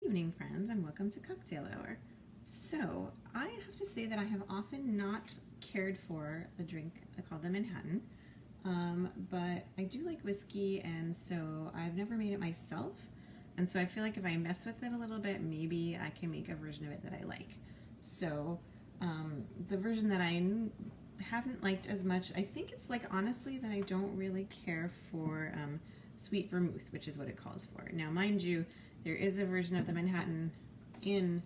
Evening, friends, and welcome to Cocktail Hour. So I have to say that I have often not cared for the drink. I call the Manhattan, but I do like whiskey, and so I've never made it myself, and so I feel like if I mess with it a little bit, maybe I can make a version of it that I like. So the version that I haven't liked as much, I think it's like honestly that I don't really care for sweet vermouth, which is what it calls for. Now mind you, there is a version of the Manhattan in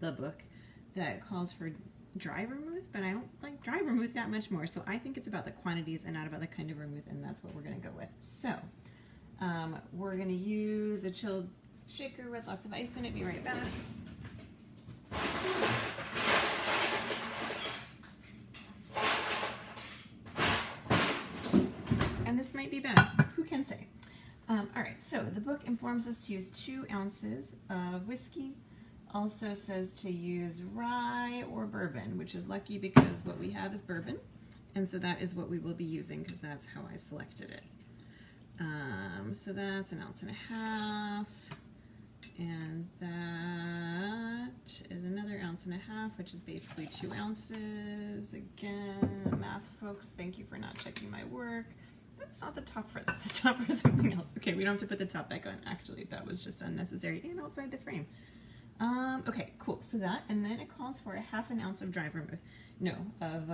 the book that calls for dry vermouth, but I don't like dry vermouth that much more. So I think it's about the quantities and not about the kind of vermouth, and that's what we're going to go with. So we're going to use a chilled shaker with lots of ice in it. Be right back. And this might be bad. Who can say? All right, so the book informs us to use 2 ounces of whiskey. Also says to use rye or bourbon, which is lucky because what we have is bourbon. And so that is what we will be using because that's how I selected it. So that's 1.5 ounces. And that is another 1.5 ounces, which is basically 2 ounces. Again, math folks, thank you for not checking my work. That's not the top for, that's the top for something else. Okay, we don't have to put the top back on. Actually, that was just unnecessary and outside the frame. Okay, cool. So that, and then it calls for 1/2 ounce of dry vermouth. No, of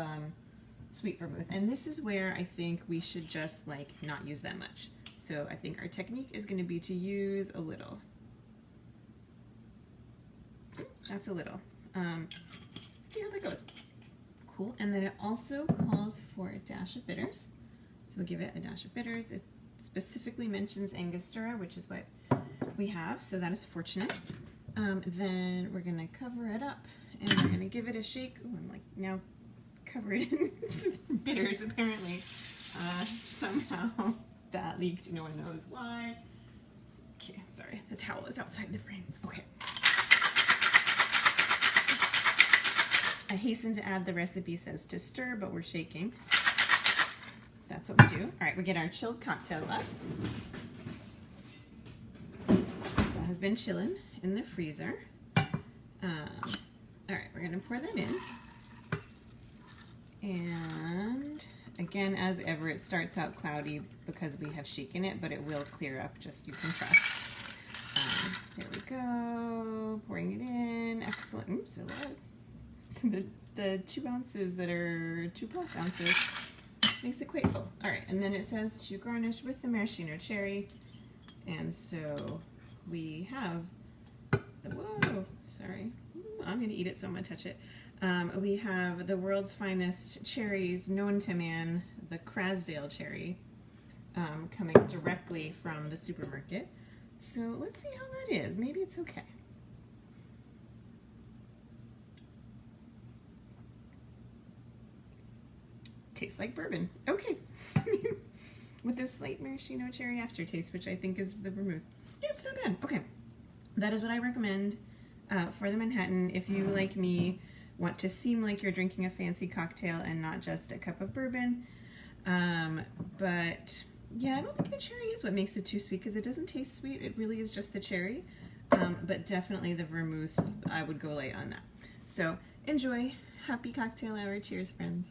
sweet vermouth. And this is where I think we should just like not use that much. So I think our technique is going to be to use a little. That's a little. See how that goes. Cool. And then it also calls for a dash of bitters. So we'll give it a dash of bitters. It specifically mentions Angostura, which is what we have, so that is fortunate. Then we're gonna cover it up and we're gonna give it a shake. Oh, I'm like now covered in bitters apparently. Somehow that leaked, no one knows why. Okay, sorry, the towel is outside the frame. Okay. I hasten to add the recipe says to stir, but we're shaking. That's what we do. All right, we get our chilled cocktail glass. That has been chilling in the freezer. All right, we're gonna pour that in. And again, as ever, it starts out cloudy because we have shaken it, but it will clear up, just you can trust. There we go, pouring it in, excellent. Oops, so the 2 ounces that are 2+ ounces makes it quite full. All right, and then it says to garnish with the maraschino cherry. And so we have, whoa, sorry. I'm gonna eat it, so I'm gonna touch it. We have the world's finest cherries known to man, the Crasdale cherry, coming directly from the supermarket. So let's see how that is. Maybe it's okay. Tastes like bourbon. Okay. With a slight maraschino cherry aftertaste, which I think is the vermouth. Yeah, it's not bad. Okay. That is what I recommend for the Manhattan. If you, like me, want to seem like you're drinking a fancy cocktail and not just a cup of bourbon. But yeah, I don't think the cherry is what makes it too sweet because it doesn't taste sweet. It really is just the cherry. But definitely the vermouth, I would go light on that. So enjoy. Happy cocktail hour. Cheers, friends.